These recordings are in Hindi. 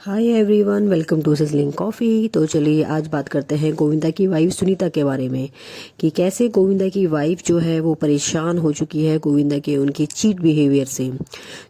Hi everyone, welcome to sizzling coffee. तो चलिए आज बात करते हैं गोविंदा की वाइफ सुनीता के बारे में कि कैसे गोविंदा की वाइफ जो है वो परेशान हो चुकी है गोविंदा के उनकी चीट बिहेवियर से।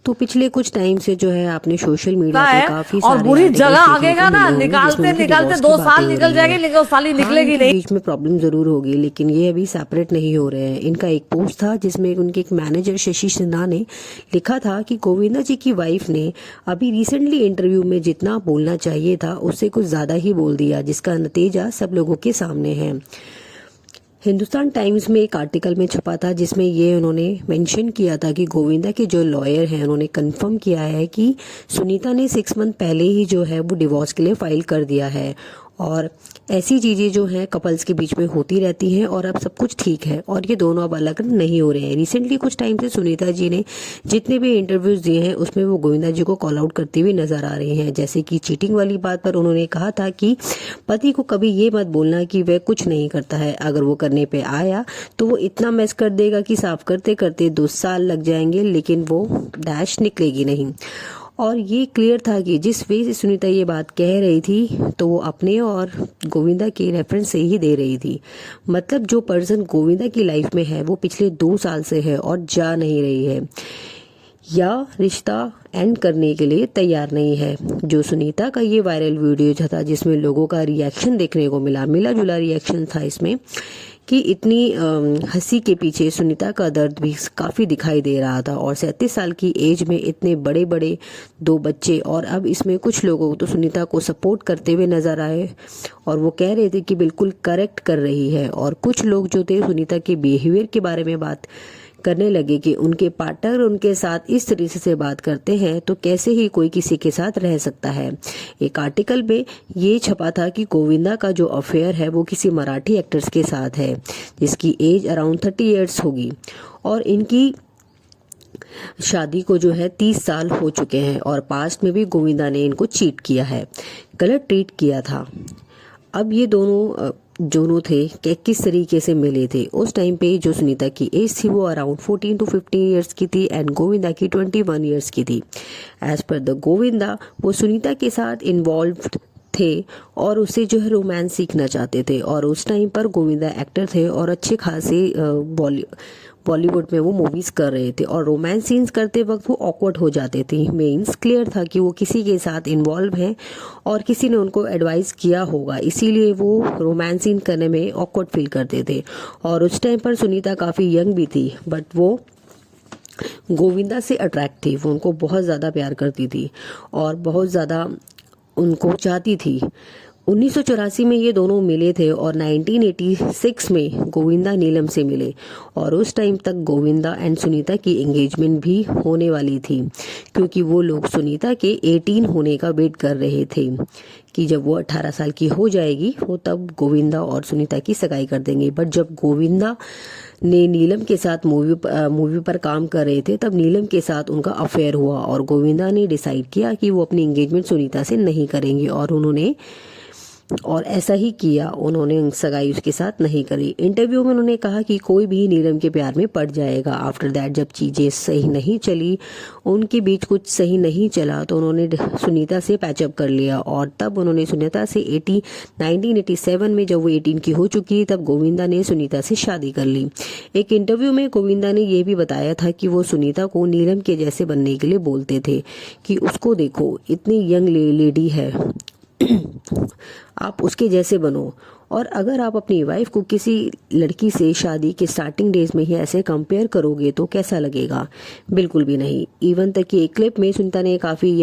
तो पिछले कुछ टाइम से जो है आपने सोशल मीडिया पे है काफी और सारे बुरी आर्टिकल्स जगह देखने आगेगा को ना, मिले होंगे जिसमें निकालते उनकी निकालते डिवोर्स की 2 बातें साल हो निकल रही जाएगी हैं। लेकिन वो साली हाँ, निकलेगी इनके नहीं। बीच में प्रॉब्लम जरूर होगी, लेकिन ये अभी सेपरेट नहीं हो रहे हैं। इनका एक पोस्ट था जिसमें उनके एक मैनेजर शशि सिन्हा ने लिखा था कि गोविंदा जी की वाइफ ने अभी रिसेंटली इंटरव्यू में जितना बोलना चाहिए था उससे कुछ ज्यादा ही बोल दिया, जिसका नतीजा सब लोगों के सामने है। हिंदुस्तान टाइम्स में एक आर्टिकल में छपा था जिसमें ये उन्होंने मेंशन किया था कि गोविंदा के जो लॉयर हैं उन्होंने कंफर्म किया है कि सुनीता ने 6 मंथ पहले ही जो है वो डिवोर्स के लिए फाइल कर दिया है। और ऐसी चीज़ें जो हैं कपल्स के बीच में होती रहती हैं और अब सब कुछ ठीक है और ये दोनों अब अलग नहीं हो रहे हैं। रिसेंटली कुछ टाइम से सुनीता जी ने जितने भी इंटरव्यूज दिए हैं उसमें वो गोविंदा जी को कॉल आउट करते हुए नजर आ रही हैं। जैसे कि चीटिंग वाली बात पर उन्होंने कहा था कि पति को कभी ये मत बोलना कि वह कुछ नहीं करता है, अगर वो करने पे आया तो वो इतना मेस कर देगा कि साफ करते करते 2 साल लग जाएंगे लेकिन वो डैश निकलेगी नहीं। और ये क्लियर था कि जिस वे से सुनीता ये बात कह रही थी तो वो अपने और गोविंदा के रेफरेंस से ही दे रही थी। मतलब जो पर्सन गोविंदा की लाइफ में है वो पिछले 2 साल से है और जा नहीं रही है या रिश्ता एंड करने के लिए तैयार नहीं है। जो सुनीता का ये वायरल वीडियो था जिसमें लोगों का रिएक्शन देखने को मिला जुला रिएक्शन था इसमें कि इतनी हंसी के पीछे सुनीता का दर्द भी काफ़ी दिखाई दे रहा था। और 37 साल की एज में इतने बड़े बड़े 2 बच्चे, और अब इसमें कुछ लोगों तो सुनीता को सपोर्ट करते हुए नजर आए और वो कह रहे थे कि बिल्कुल करेक्ट कर रही है। और कुछ लोग जो थे सुनीता के बिहेवियर के बारे में बात करने लगे कि उनके पार्टनर उनके साथ इस तरीके से बात करते हैं तो कैसे ही कोई किसी के साथ रह सकता है। एक आर्टिकल में ये छपा था कि गोविंदा का जो अफेयर है वो किसी मराठी एक्टर्स के साथ है जिसकी एज अराउंड 30 ईयर्स होगी और इनकी शादी को जो है 30 साल हो चुके हैं और पास्ट में भी गोविंदा ने इनको चीट किया है, गलत ट्रीट किया था। अब ये दोनों थे कि किस तरीके से मिले थे। उस टाइम पे जो सुनीता की एज थी वो अराउंड 14 to 15 ईयर्स की थी एंड गोविंदा की 21 ईयर्स की थी। एज पर द गोविंदा वो सुनीता के साथ इन्वॉल्व्ड थे और उससे जो है रोमांस सीखना चाहते थे। और उस टाइम पर गोविंदा एक्टर थे और अच्छे खासे बॉलीवुड में वो मूवीज कर रहे थे और रोमांस सीन्स करते वक्त वो ऑकवर्ड हो जाते थे। मीन्स क्लियर था कि वो किसी के साथ इन्वॉल्व हैं और किसी ने उनको एडवाइस किया होगा, इसीलिए वो रोमांस सीन करने में ऑकवर्ड फील करते थे। और उस टाइम पर सुनीता काफ़ी यंग भी थी बट वो गोविंदा से अट्रैक्ट थी, वो उनको बहुत ज़्यादा प्यार करती थी और बहुत ज़्यादा उनको चाहती थी। 1984 में ये दोनों मिले थे और 1986 में गोविंदा नीलम से मिले और उस टाइम तक गोविंदा एंड सुनीता की एंगेजमेंट भी होने वाली थी क्योंकि वो लोग सुनीता के 18 होने का वेट कर रहे थे कि जब वो 18 साल की हो जाएगी वो तब गोविंदा और सुनीता की सगाई कर देंगे। बट जब गोविंदा ने नीलम के साथ मूवी पर काम कर रहे थे तब नीलम के साथ उनका अफेयर हुआ और गोविंदा ने डिसाइड किया कि वो अपनी एंगेजमेंट सुनीता से नहीं करेंगे और ऐसा ही किया, उन्होंने सगाई उसके साथ नहीं करी। इंटरव्यू में उन्होंने कहा कि कोई भी नीलम के प्यार में पड़ जाएगा। आफ्टर दैट जब चीज़ें सही नहीं चली, उनके बीच कुछ सही नहीं चला तो उन्होंने सुनीता से पैचअप कर लिया और तब उन्होंने सुनीता से 1987 में जब वो 18 की हो चुकी तब गोविंदा ने सुनीता से शादी कर ली। एक इंटरव्यू में गोविंदा ने यह भी बताया था कि वो सुनीता को नीलम के जैसे बनने के लिए बोलते थे कि उसको देखो इतनी यंग लेडी है, आप उसके जैसे बनो। और अगर आप अपनी वाइफ को किसी लड़की से शादी के स्टार्टिंग डेज में ही ऐसे कंपेयर करोगे तो कैसा लगेगा? बिल्कुल भी नहीं। इवन तक कि एक क्लिप में सुनीता ने काफ़ी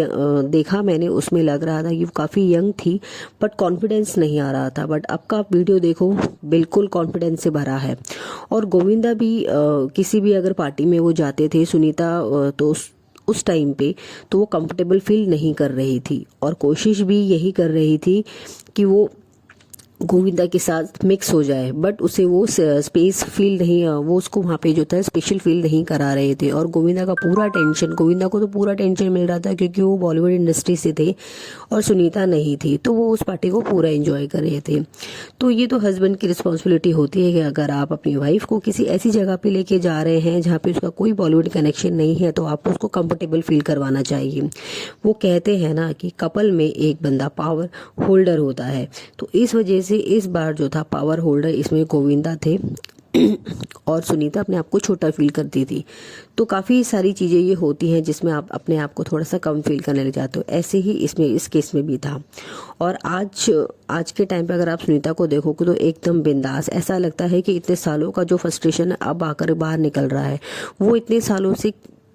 देखा मैंने, उसमें लग रहा था कि वो काफ़ी यंग थी बट कॉन्फिडेंस नहीं आ रहा था। बट अब का आप वीडियो देखो बिल्कुल कॉन्फिडेंस से भरा है। और गोविंदा भी किसी भी अगर पार्टी में वो जाते थे सुनीता तो उस टाइम पे तो वो कंफर्टेबल फील नहीं कर रही थी और कोशिश भी यही कर रही थी कि वो गोविंदा के साथ मिक्स हो जाए, बट उसे वो स्पेस फील नहीं, वो उसको वहाँ पे जो था स्पेशल फील नहीं करा रहे थे। और गोविंदा को तो पूरा टेंशन मिल रहा था क्योंकि वो बॉलीवुड इंडस्ट्री से थे और सुनीता नहीं थी, तो वो उस पार्टी को पूरा एंजॉय कर रहे थे। तो ये तो हस्बैंड की रिस्पॉन्सिबिलिटी होती है कि अगर आप अपनी वाइफ को किसी ऐसी जगह पे लेके जा रहे हैं जहाँ पे उसका कोई बॉलीवुड कनेक्शन नहीं है, तो आपको उसको कंफर्टेबल फील करवाना चाहिए। वो कहते हैं ना कि कपल में एक बंदा पावर होल्डर होता है, तो इस वजह से इस बार जो था पावर होल्डर इसमें गोविंदा थे और सुनीता अपने आप को छोटा फील करती थी। तो काफ़ी सारी चीज़ें ये होती हैं जिसमें आप अपने आप को थोड़ा सा कम फील करने लग जाते हो। ऐसे ही इसमें इस केस में भी था। और आज के टाइम पे अगर आप सुनीता को देखोगे तो एकदम बिंदास, ऐसा लगता है कि इतने सालों का जो फ्रस्ट्रेशन अब आकर बाहर निकल रहा है, वो इतने सालों से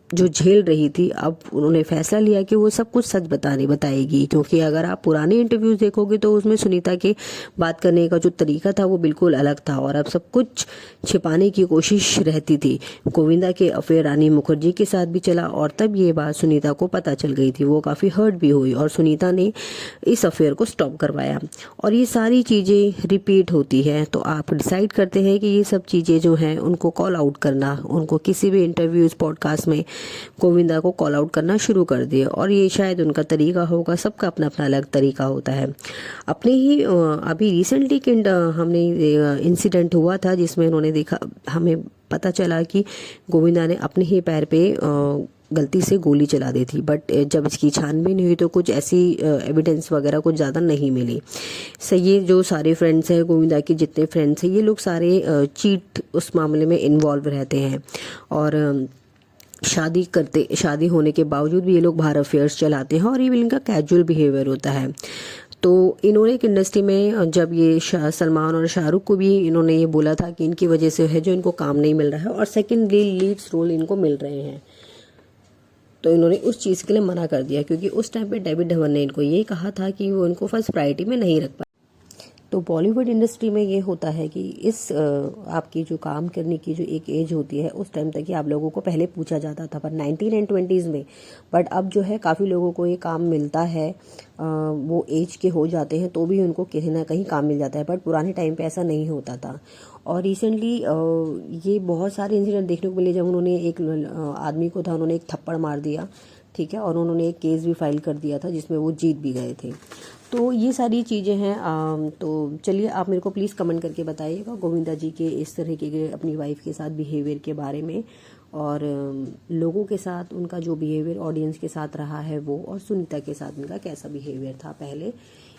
जो झेल रही थी, अब उन्होंने फैसला लिया कि वो सब कुछ सच बताएगी। क्योंकि अगर आप पुराने इंटरव्यूज देखोगे तो उसमें सुनीता के बात करने का जो तरीका था वो बिल्कुल अलग था और अब सब कुछ छिपाने की कोशिश रहती थी। गोविंदा के अफेयर रानी मुखर्जी के साथ भी चला और तब ये बात सुनीता को पता चल गई थी। वो काफ़ी हर्ट भी हुई और सुनीता ने इस अफेयर को स्टॉप करवाया। और ये सारी चीज़ें रिपीट होती हैं, तो आप डिसाइड करते हैं कि ये सब चीज़ें जो हैं उनको कॉल आउट करना, उनको किसी भी इंटरव्यूज पॉडकास्ट में गोविंदा को कॉल आउट करना शुरू कर दिए। और ये शायद उनका तरीका होगा, सबका अपना अपना अलग तरीका होता है। अपने ही अभी रिसेंटली हमने इंसिडेंट हुआ था जिसमें उन्होंने देखा, हमें पता चला कि गोविंदा ने अपने ही पैर पे गलती से गोली चला दी थी, बट जब इसकी छानबीन हुई तो कुछ ऐसी एविडेंस वगैरह कुछ ज़्यादा नहीं मिली। ये जो सारे फ्रेंड्स हैं, गोविंदा के जितने फ्रेंड्स हैं, ये लोग सारे चीट उस मामले में इन्वॉल्व रहते हैं। और शादी होने के बावजूद भी ये लोग बाहर अफेयर्स चलाते हैं और ये इनका कैजुअल बिहेवियर होता है। तो इन्होंने एक इंडस्ट्री में जब ये सलमान और शाहरुख को भी इन्होंने ये बोला था कि इनकी वजह से है जो इनको काम नहीं मिल रहा है और सेकंड लीड्स रोल इनको मिल रहे हैं, तो इन्होंने उस चीज़ के लिए मना कर दिया क्योंकि उस टाइम पे डेविड धवन ने इनको ये कहा था कि वो इनको फर्स्ट प्रायोरिटी में नहीं रख पाए। तो बॉलीवुड इंडस्ट्री में ये होता है कि इस आपकी जो काम करने की जो एक एज होती है उस टाइम तक ही आप लोगों को पहले पूछा जाता था, पर 19 एंड 20s में। बट अब जो है काफ़ी लोगों को ये काम मिलता है, वो एज के हो जाते हैं तो भी उनको कहीं ना कहीं काम मिल जाता है, बट पुराने टाइम पे ऐसा नहीं होता था। और रिसेंटली ये बहुत सारे इंसिडेंट देखने को मिले जब उन्होंने एक आदमी को था, उन्होंने एक थप्पड़ मार दिया, ठीक है, और उन्होंने एक केस भी फाइल कर दिया था जिसमें वो जीत भी गए थे। तो ये सारी चीज़ें हैं। तो चलिए आप मेरे को प्लीज़ कमेंट करके बताइएगा गोविंदा जी के इस तरह के अपनी वाइफ के साथ बिहेवियर के बारे में, और लोगों के साथ उनका जो बिहेवियर ऑडियंस के साथ रहा है वो, और सुनीता के साथ उनका कैसा बिहेवियर था पहले,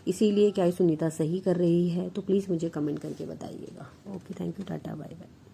इसीलिए क्या सुनीता सही कर रही है, तो प्लीज़ मुझे कमेंट करके बताइएगा। Okay, thank you, tata, bye bye.